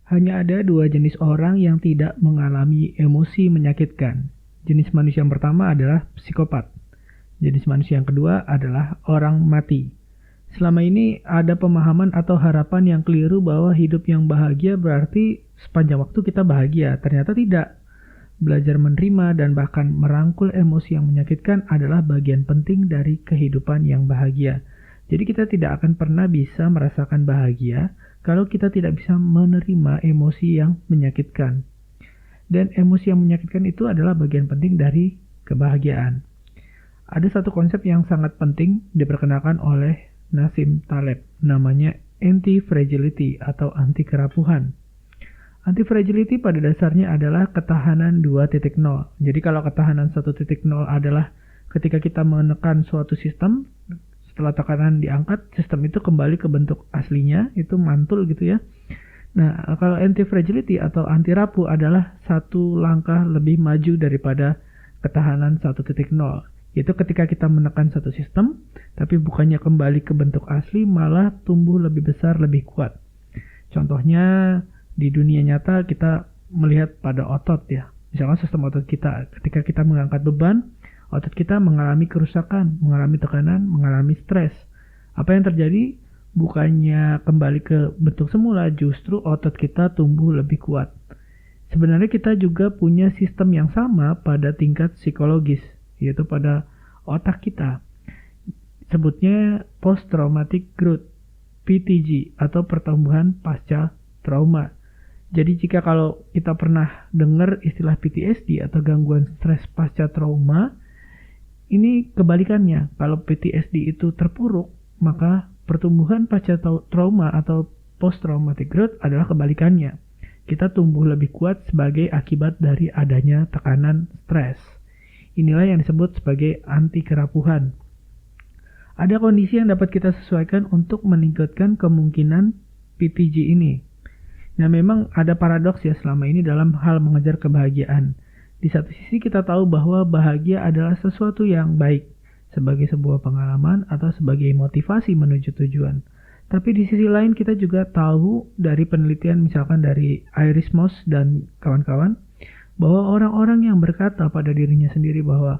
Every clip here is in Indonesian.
Hanya ada dua jenis orang yang tidak mengalami emosi menyakitkan. Jenis manusia yang pertama adalah psikopat. Jenis manusia yang kedua adalah orang mati. Selama ini ada pemahaman atau harapan yang keliru bahwa hidup yang bahagia berarti sepanjang waktu kita bahagia. Ternyata tidak. Belajar menerima dan bahkan merangkul emosi yang menyakitkan adalah bagian penting dari kehidupan yang bahagia. Jadi kita tidak akan pernah bisa merasakan bahagia kalau kita tidak bisa menerima emosi yang menyakitkan. Dan emosi yang menyakitkan itu adalah bagian penting dari kebahagiaan. Ada satu konsep yang sangat penting diperkenalkan oleh Nassim Taleb, namanya anti-fragility atau anti-kerapuhan. Anti-fragility pada dasarnya adalah ketahanan 2.0. Jadi kalau ketahanan 1.0 adalah ketika kita menekan suatu sistem, setelah tekanan diangkat, sistem itu kembali ke bentuk aslinya, itu mantul gitu ya. Nah, kalau anti-fragility atau anti-rapuh adalah satu langkah lebih maju daripada ketahanan 1.0. Yaitu ketika kita menekan satu sistem, tapi bukannya kembali ke bentuk asli, malah tumbuh lebih besar, lebih kuat. Contohnya, di dunia nyata kita melihat pada otot ya. Misalkan sistem otot kita, ketika kita mengangkat beban, otot kita mengalami kerusakan, mengalami tekanan, mengalami stres. Apa yang terjadi? Bukannya kembali ke bentuk semula, justru otot kita tumbuh lebih kuat. Sebenarnya kita juga punya sistem yang sama pada tingkat psikologis, yaitu pada otak kita. Sebutnya post traumatic growth, PTG, atau pertumbuhan pasca trauma. Jadi jika kalau kita pernah dengar istilah PTSD atau gangguan stres pasca trauma, ini kebalikannya. Kalau PTSD itu terpuruk, maka pertumbuhan pasca trauma atau post traumatic growth adalah kebalikannya. Kita tumbuh lebih kuat sebagai akibat dari adanya tekanan stres. Inilah yang disebut sebagai anti-kerapuhan. Ada kondisi yang dapat kita sesuaikan untuk meningkatkan kemungkinan PTG ini. Nah, memang ada paradoks ya selama ini dalam hal mengejar kebahagiaan. Di satu sisi kita tahu bahwa bahagia adalah sesuatu yang baik, sebagai sebuah pengalaman atau sebagai motivasi menuju tujuan. Tapi di sisi lain kita juga tahu dari penelitian misalkan dari Iris Moss dan kawan-kawan, bahwa orang-orang yang berkata pada dirinya sendiri bahwa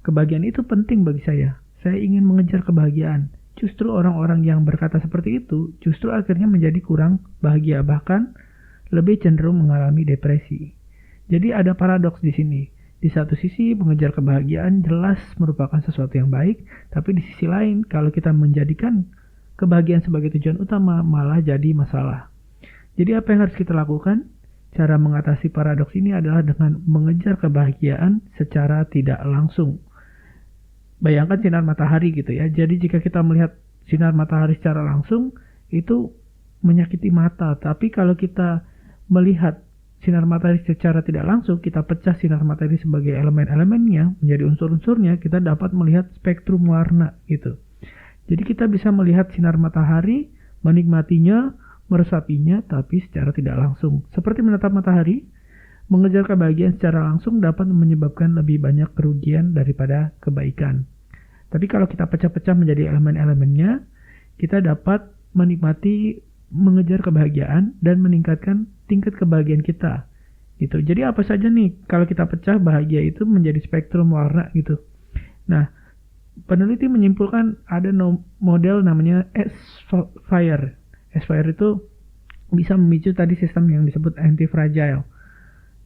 kebahagiaan itu penting bagi saya ingin mengejar kebahagiaan. Justru orang-orang yang berkata seperti itu justru akhirnya menjadi kurang bahagia, bahkan lebih cenderung mengalami depresi. Jadi ada paradoks di sini. Di satu sisi mengejar kebahagiaan jelas merupakan sesuatu yang baik, tapi di sisi lain kalau kita menjadikan kebahagiaan sebagai tujuan utama malah jadi masalah. Jadi apa yang harus kita lakukan? Cara mengatasi paradoks ini adalah dengan mengejar kebahagiaan secara tidak langsung. Bayangkan sinar matahari gitu ya. Jadi jika kita melihat sinar matahari secara langsung, itu menyakiti mata. Tapi kalau kita melihat sinar matahari secara tidak langsung, kita pecah sinar matahari sebagai elemen-elemennya, menjadi unsur-unsurnya, kita dapat melihat spektrum warna gitu. Jadi kita bisa melihat sinar matahari, menikmatinya, meresapinya, tapi secara tidak langsung. Seperti menatap matahari, mengejar kebahagiaan secara langsung dapat menyebabkan lebih banyak kerugian daripada kebaikan. Tapi kalau kita pecah-pecah menjadi elemen-elemennya, kita dapat menikmati, mengejar kebahagiaan, dan meningkatkan tingkat kebahagiaan kita. Gitu. Jadi apa saja nih, kalau kita pecah bahagia itu menjadi spektrum warna gitu. Nah, peneliti menyimpulkan ada model namanya S-Fire. S-Fire itu bisa memicu tadi sistem yang disebut anti-fragile.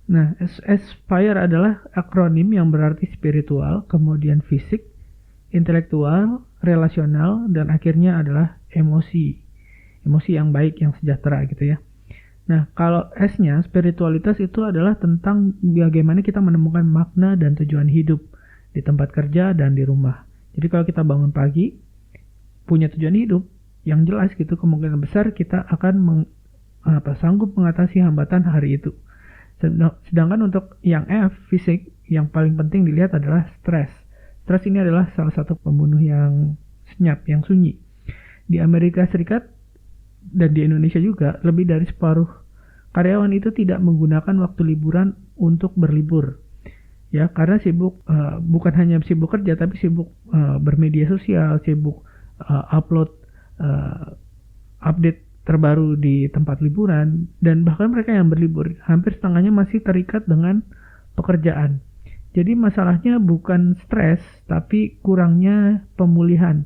Nah, S-Fire adalah akronim yang berarti spiritual, kemudian fisik, intelektual, relasional, dan akhirnya adalah emosi. Emosi yang baik, yang sejahtera gitu ya. Nah, kalau S-nya, spiritualitas itu adalah tentang bagaimana kita menemukan makna dan tujuan hidup di tempat kerja dan di rumah. Jadi kalau kita bangun pagi, punya tujuan hidup yang jelas gitu, kemungkinan besar kita akan sanggup mengatasi hambatan hari itu. Sedangkan untuk yang F, fisik, yang paling penting dilihat adalah stres. Stres ini adalah salah satu pembunuh yang senyap, yang sunyi. Di Amerika Serikat dan di Indonesia juga, lebih dari separuh karyawan itu tidak menggunakan waktu liburan untuk berlibur. Ya, karena sibuk, bukan hanya sibuk kerja, tapi sibuk bermedia sosial, sibuk upload, update terbaru di tempat liburan, dan bahkan mereka yang berlibur, hampir setengahnya masih terikat dengan pekerjaan. Jadi masalahnya bukan stres, tapi kurangnya pemulihan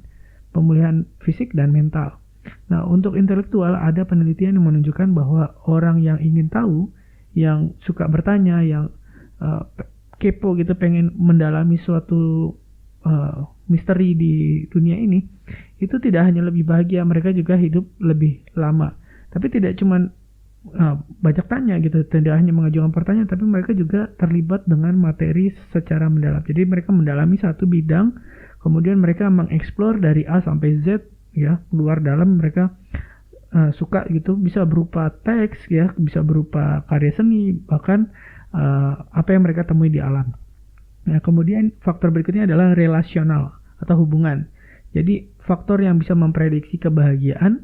fisik dan mental. Nah, untuk intelektual ada penelitian yang menunjukkan bahwa orang yang ingin tahu, yang suka bertanya, yang kepo gitu, pengen mendalami suatu misteri di dunia ini, itu tidak hanya lebih bahagia, mereka juga hidup lebih lama. Tapi tidak cuma banyak tanya gitu, tidak hanya mengajukan pertanyaan, tapi mereka juga terlibat dengan materi secara mendalam. Jadi mereka mendalami satu bidang, kemudian mereka mengeksplor dari A sampai Z, ya, luar dalam. Mereka suka gitu, bisa berupa teks, ya, bisa berupa karya seni, bahkan apa yang mereka temui di alam. Nah, kemudian faktor berikutnya adalah relasional atau hubungan. Jadi faktor yang bisa memprediksi kebahagiaan,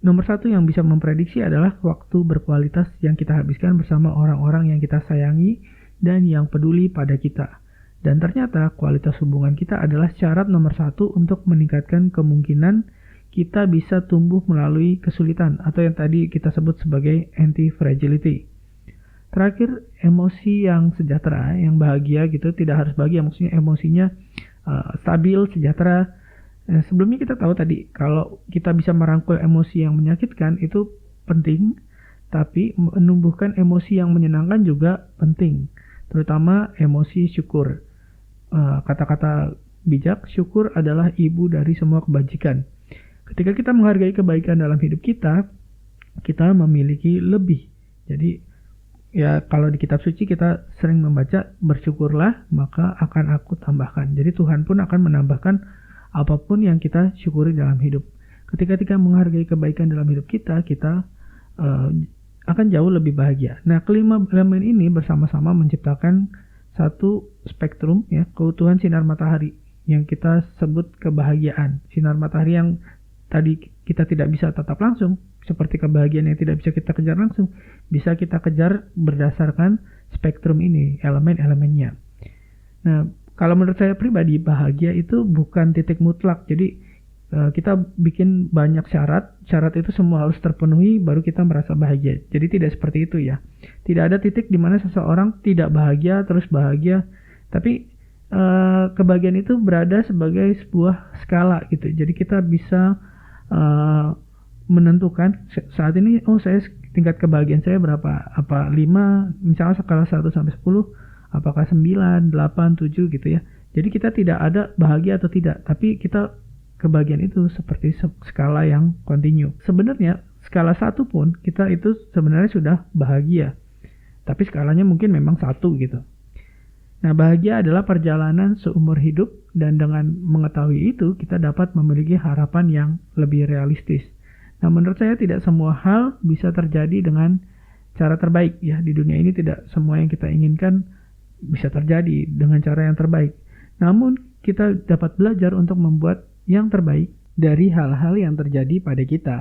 nomor satu yang bisa memprediksi adalah waktu berkualitas yang kita habiskan bersama orang-orang yang kita sayangi dan yang peduli pada kita. Dan ternyata kualitas hubungan kita adalah syarat nomor satu untuk meningkatkan kemungkinan kita bisa tumbuh melalui kesulitan, atau yang tadi kita sebut sebagai anti-fragility. Terakhir, emosi yang sejahtera, yang bahagia gitu, tidak harus bahagia, maksudnya emosinya stabil, sejahtera. Sebelumnya kita tahu tadi, kalau kita bisa merangkul emosi yang menyakitkan itu penting, tapi menumbuhkan emosi yang menyenangkan juga penting, terutama emosi syukur. Kata-kata bijak, syukur adalah ibu dari semua kebajikan. Ketika kita menghargai kebaikan dalam hidup kita, kita memiliki lebih. Jadi ya, kalau di kitab suci kita sering membaca, bersyukurlah maka akan aku tambahkan. Jadi Tuhan pun akan menambahkan apapun yang kita syukuri dalam hidup. Ketika kita menghargai kebaikan dalam hidup kita, kita akan jauh lebih bahagia. Nah, kelima elemen ini bersama-sama menciptakan satu spektrum, ya, keutuhan sinar matahari yang kita sebut kebahagiaan. Sinar matahari yang tadi kita tidak bisa tatap langsung, seperti kebahagiaan yang tidak bisa kita kejar langsung, bisa kita kejar berdasarkan spektrum ini, elemen-elemennya. Nah, kalau menurut saya pribadi, bahagia itu bukan titik mutlak. Jadi kita bikin banyak syarat itu semua harus terpenuhi baru kita merasa bahagia. Jadi tidak seperti itu, ya. Tidak ada titik di mana seseorang tidak bahagia terus bahagia. Tapi kebahagiaan itu berada sebagai sebuah skala gitu. Jadi kita bisa menentukan saat ini, saya tingkat kebahagiaan saya berapa, apa 5, misalnya skala 1 sampai 10, apakah 9, 8, 7 gitu, ya. Jadi kita tidak ada bahagia atau tidak, tapi kita kebahagiaan itu seperti skala yang kontinu. Sebenarnya skala 1 pun kita itu sebenarnya sudah bahagia, tapi skalanya mungkin memang 1 gitu. Nah, bahagia adalah perjalanan seumur hidup, dan dengan mengetahui itu kita dapat memiliki harapan yang lebih realistis. Nah, menurut saya tidak semua hal bisa terjadi dengan cara terbaik, ya. Di dunia ini tidak semua yang kita inginkan bisa terjadi dengan cara yang terbaik. Namun kita dapat belajar untuk membuat yang terbaik dari hal-hal yang terjadi pada kita.